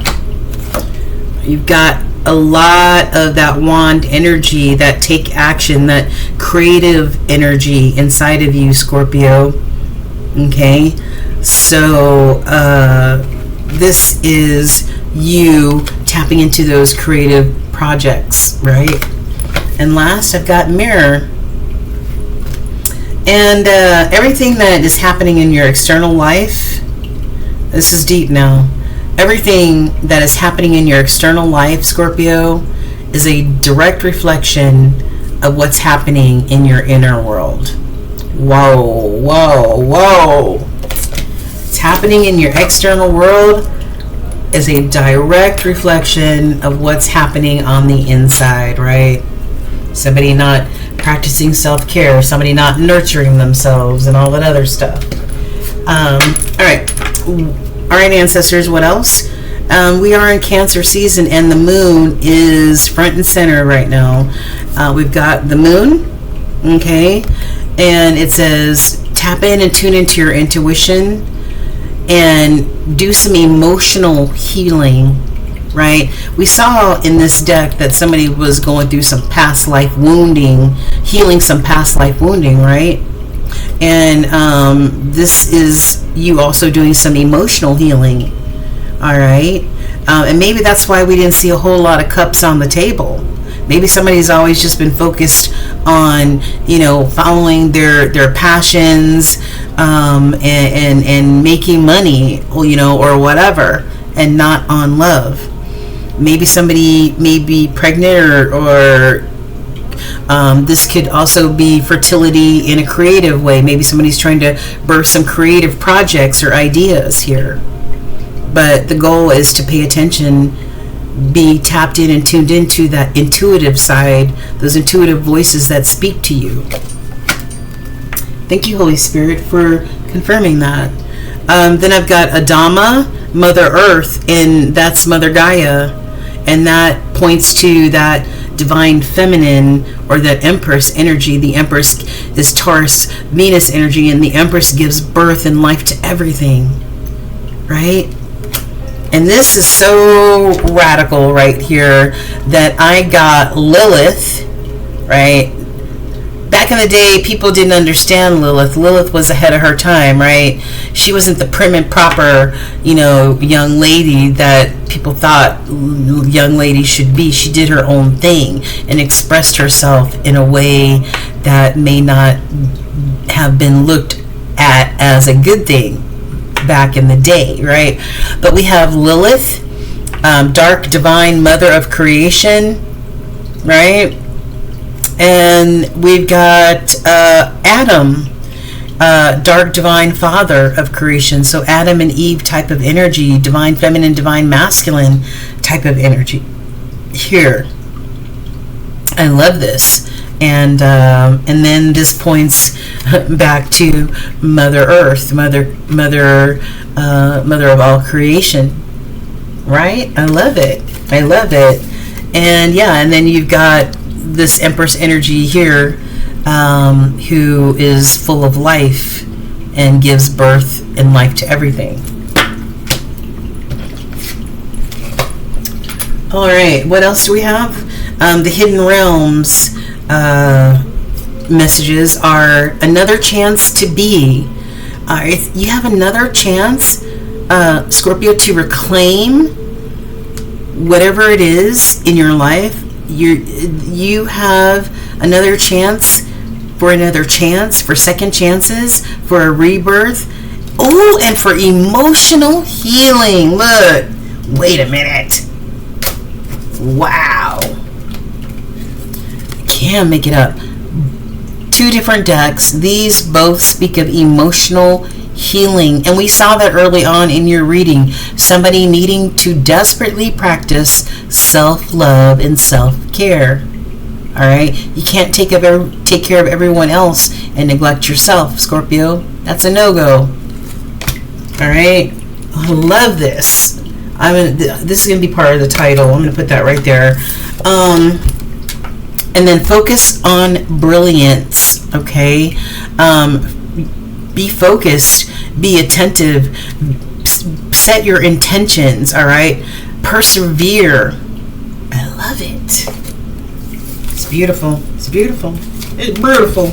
[SPEAKER 1] You've got a lot of that wand energy, that take action, that creative energy inside of you, Scorpio. Okay, so this is you tapping into those creative projects, right? And last, I've got mirror. And everything that is happening in your external life, this is deep now. Everything that is happening in your external life, Scorpio, is a direct reflection of what's happening in your inner world. Whoa, whoa, whoa. What's happening in your external world is a direct reflection of what's happening on the inside, right? Somebody not practicing self-care, somebody not nurturing themselves, and all that other stuff. All right, ancestors, what else? We are in Cancer season, and the moon is front and center right now. We've got the moon, okay, and it says tap in and tune into your intuition and do some emotional healing, right? We saw in this deck that somebody was going through some past life wounding, healing some past life wounding, right? And this is you also doing some emotional healing. All right, and maybe that's why we didn't see a whole lot of cups on the table. Maybe somebody's always just been focused on, following their passions, and making money, or whatever, and not on love. Maybe somebody may be pregnant, or this could also be fertility in a creative way. Maybe somebody's trying to birth some creative projects or ideas here. But the goal is to pay attention, be tapped in and tuned into that intuitive side, those intuitive voices that speak to you. Thank you, Holy Spirit, for confirming that. Then I've got Adama, Mother Earth, and that's Mother Gaia, and that points to that divine feminine, or that Empress energy. The Empress is Taurus Venus energy, and the Empress gives birth and life to everything, right? And this is so radical right here that I got Lilith, right? Back in the day, people didn't understand Lilith. Lilith was ahead of her time, right? She wasn't the prim and proper, young lady that people thought young ladies should be. She did her own thing and expressed herself in a way that may not have been looked at as a good thing back in the day, right? But we have Lilith, dark divine mother of creation, right? And we've got Adam, dark divine father of creation. So Adam and Eve type of energy, divine feminine, divine masculine type of energy here. I love this. And then this points back to Mother Earth, mother of all creation, right? I love it. And yeah, and then you've got this Empress energy here, who is full of life and gives birth and life to everything. All right, what else do we have? The hidden realms messages are another chance to be. You have another chance, Scorpio, to reclaim whatever it is in your life. You have another chance, for second chances, for a rebirth. Oh, and for emotional healing. Look, wait a minute. Wow. Can't make it up. 2 different decks. These both speak of emotional healing, and we saw that early on in your reading. Somebody needing to desperately practice self-love and self-care. All right, you can't take care of everyone else and neglect yourself, Scorpio. That's a no-go. All right, I love this. This is gonna be part of the title. I'm gonna put that right there. And then focus on brilliance. Okay. Be focused, be attentive, set your intentions, all right? Persevere. I love it. It's beautiful. It's beautiful. It's beautiful.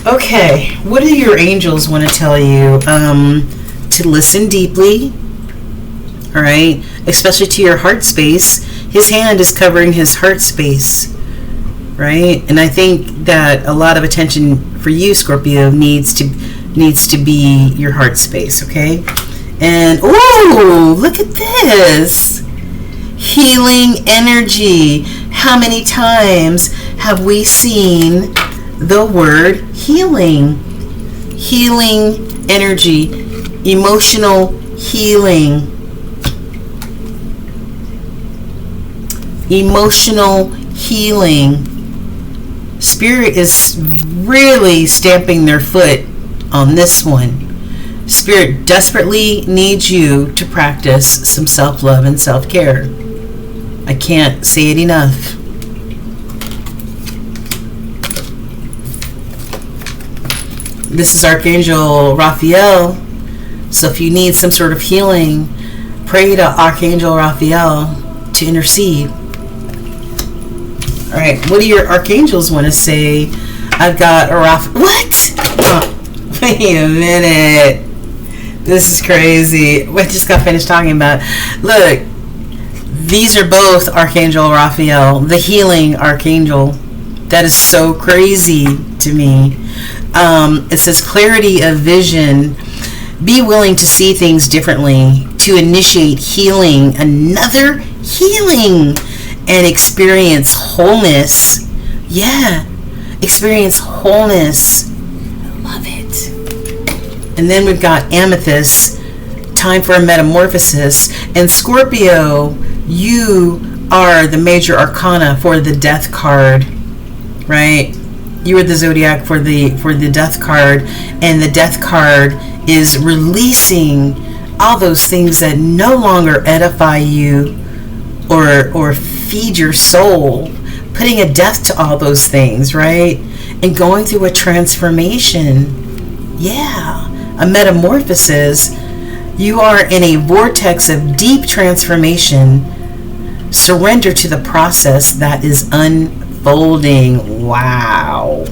[SPEAKER 1] Okay, what do your angels want to tell you? To listen deeply, all right? Especially to your heart space. His hand is covering his heart space, right? And I think that a lot of attention for you, Scorpio, needs to be your heart space, okay? And oh, look at this. Healing energy. How many times have we seen the word healing? Healing energy, emotional healing. Emotional healing. Spirit is really stamping their foot on this one. Spirit desperately needs you to practice some self-love and self-care. I can't say it enough. This is Archangel Raphael. So if you need some sort of healing, pray to Archangel Raphael to intercede. All right, what do your archangels want to say? I've got a what? Oh, wait a minute. This is crazy. I just got finished talking about. Look, these are both Archangel Raphael, the healing archangel. That is so crazy to me. It says clarity of vision. Be willing to see things differently, to initiate healing, another healing, and experience wholeness. Yeah, experience wholeness. I love it. And then we've got Amethyst, time for a metamorphosis. And Scorpio, you are the major arcana for the death card, right? You are the zodiac for the death card, and the death card is releasing all those things that no longer edify you or feed your soul, putting a death to all those things, right? And going through a transformation. Yeah, a metamorphosis. You are in a vortex of deep transformation. Surrender to the process that is unfolding. Wow.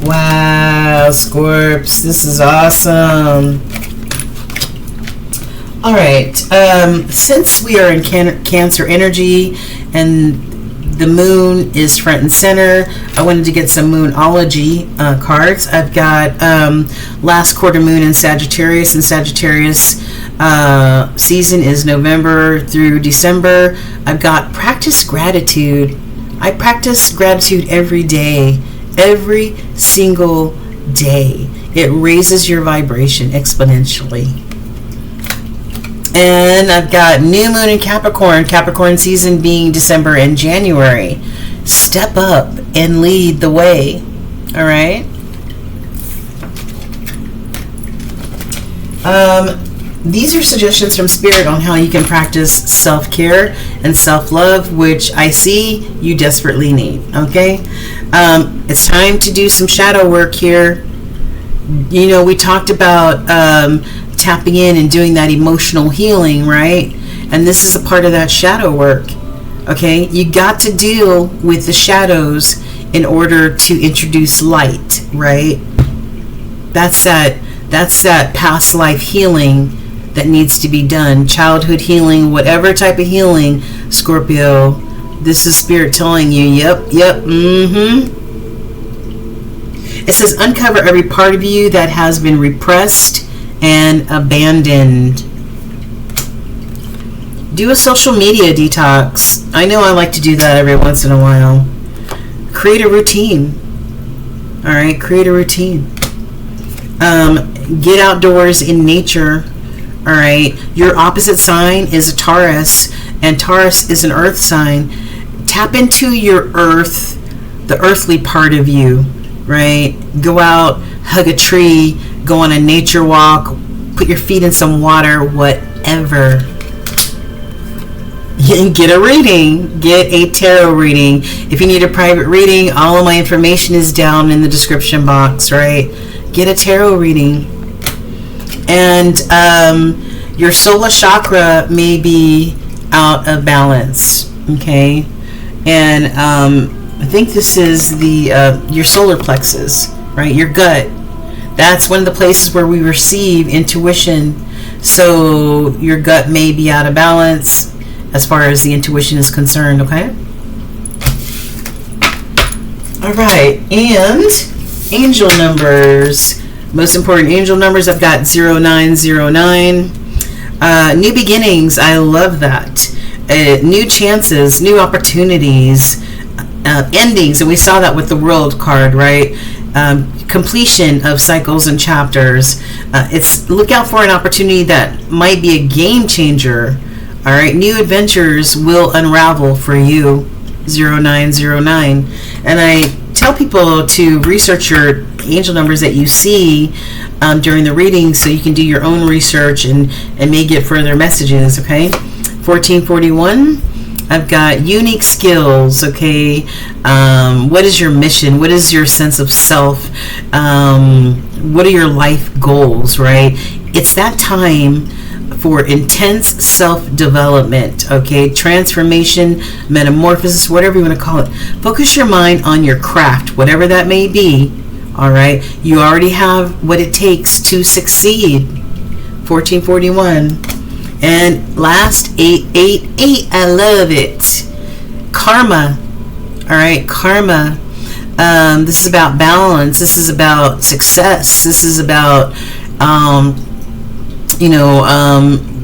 [SPEAKER 1] Wow, Scorps, this is awesome. All right, since we are in Cancer energy and the moon is front and center, I wanted to get some Moonology cards. I've got last quarter moon in Sagittarius, and Sagittarius season is November through December. I've got practice gratitude. I practice gratitude every day, every single day. It raises your vibration exponentially. And I've got new moon in Capricorn, Capricorn season being December and January. Step up and lead the way. All right. These are suggestions from Spirit on how you can practice self-care and self-love, which I see you desperately need. Okay. It's time to do some shadow work here. You know, we talked about tapping in and doing that emotional healing, right? And this is a part of that shadow work. Okay, you got to deal with the shadows in order to introduce light, right? That's that past life healing that needs to be done. Childhood healing, whatever type of healing, Scorpio. This is Spirit telling you, yep, It says uncover every part of you that has been repressed and abandoned. Do a social media detox. I know I like to do that every once in a while. Create a routine. All right, create a routine. Get outdoors in nature. All right, your opposite sign is a Taurus, and Taurus is an earth sign. Tap into your earth, the earthly part of you, right? Go out, hug a tree, go on a nature walk, put your feet in some water, whatever. Get a reading. Get a tarot reading. If you need a private reading, all of my information is down in the description box, right? Get a tarot reading. And your solar chakra may be out of balance, okay? And I think this is your solar plexus, right? Your gut. That's one of the places where we receive intuition. So your gut may be out of balance as far as the intuition is concerned, okay? All right, and angel numbers. Most important angel numbers, I've got 0909. New beginnings, I love that. New chances, new opportunities, endings, and we saw that with the World card, right? Completion of cycles and chapters. Look out for an opportunity that might be a game changer. All right, new adventures will unravel for you. 0909. And I tell people to research your angel numbers that you see during the reading, so you can do your own research and may get further messages. Okay, 1441. I've got unique skills, okay? What is your mission? What is your sense of self? What are your life goals, right? It's that time for intense self-development, okay? Transformation, metamorphosis, whatever you want to call it. Focus your mind on your craft, whatever that may be, all right? You already have what it takes to succeed. 1441. And last 888, I love it. Karma. All right, karma. This is about balance. This is about success. This is about,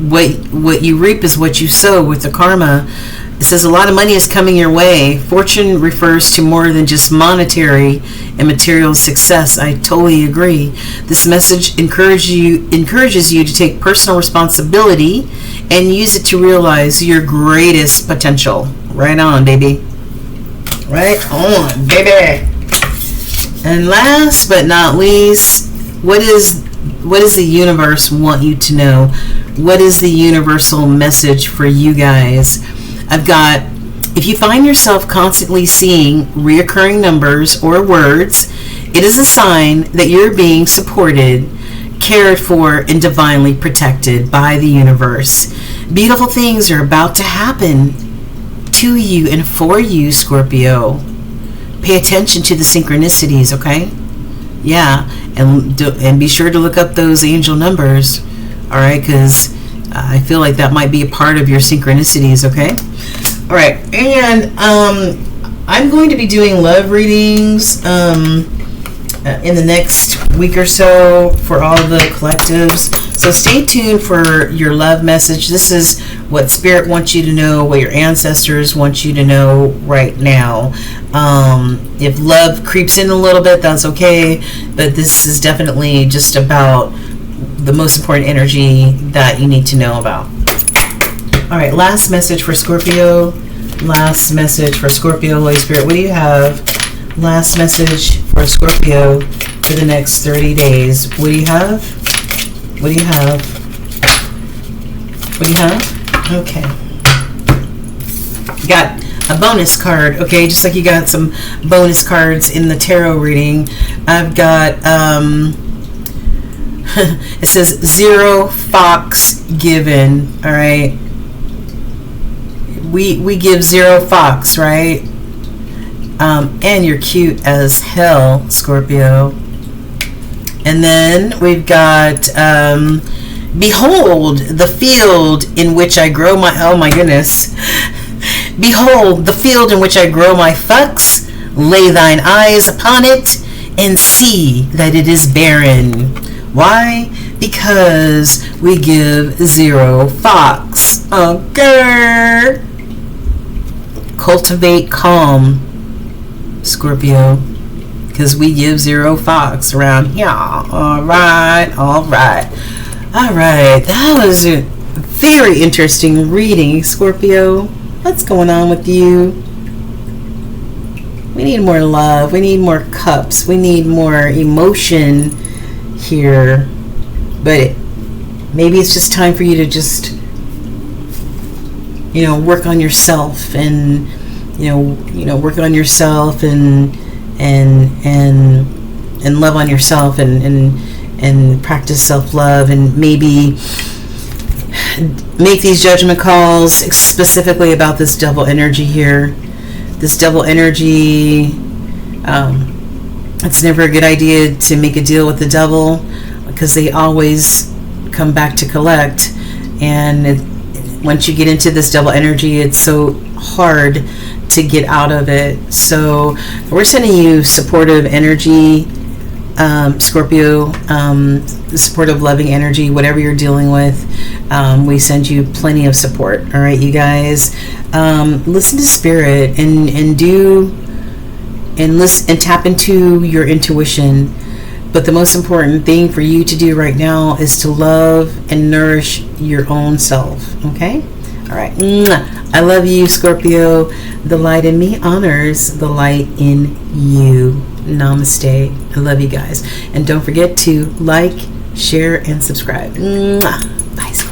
[SPEAKER 1] what you reap is what you sow with the karma. It says a lot of money is coming your way. Fortune refers to more than just monetary and material success. I totally agree. This message encourages you to take personal responsibility and use it to realize your greatest potential. Right on, baby. Right on, baby. And last but not least, what is What does the universe want you to know? What is the universal message for you guys? I've got, if you find yourself constantly seeing reoccurring numbers or words, it is a sign that you're being supported, cared for, and divinely protected by the universe. Beautiful things are about to happen to you and for you, Scorpio. Pay attention to the synchronicities, okay? Yeah, and be sure to look up those angel numbers, all right? Because I feel like that might be a part of your synchronicities, okay? All right, and I'm going to be doing love readings in the next week or so for all the collectives. So stay tuned for your love message. This is what Spirit wants you to know, what your ancestors want you to know right now. If love creeps in a little bit, that's okay. But this is definitely just about the most important energy that you need to know about. All right, last message for Scorpio. Last message for Scorpio, Holy Spirit. What do you have? Last message for Scorpio for the next 30 days. What do you have? What do you have? What do you have? Okay. You got a bonus card, okay? Just like you got some bonus cards in the tarot reading. I've got, it says 0 fox given, all right? We give 0 fox, right? And you're cute as hell, Scorpio. And then we've got, behold the field in which I grow my, oh my goodness. Behold the field in which I grow my fucks. Lay thine eyes upon it and see that it is barren. Why? Because we give 0 fox. Okay. Cultivate calm, Scorpio, because we give 0 fox around here. All right. That was a very interesting reading, Scorpio. What's going on with you? We need more love. We need more cups. We need more emotion here. But maybe it's just time for you to just, work on yourself and, work on yourself and love on yourself and practice self-love, and maybe make these judgment calls specifically about this devil energy here. This devil energy, it's never a good idea to make a deal with the devil because they always come back to collect. And once you get into this devil energy, it's so hard to get out of it. So we're sending you supportive energy, Scorpio, supportive, loving energy, whatever you're dealing with. We send you plenty of support. All right, you guys, listen to Spirit and listen and tap into your intuition. But the most important thing for you to do right now is to love and nourish your own self. Okay? All right. I love you, Scorpio. The light in me honors the light in you. Namaste. I love you guys. And don't forget to like, share, and subscribe. Bye, Scorpio.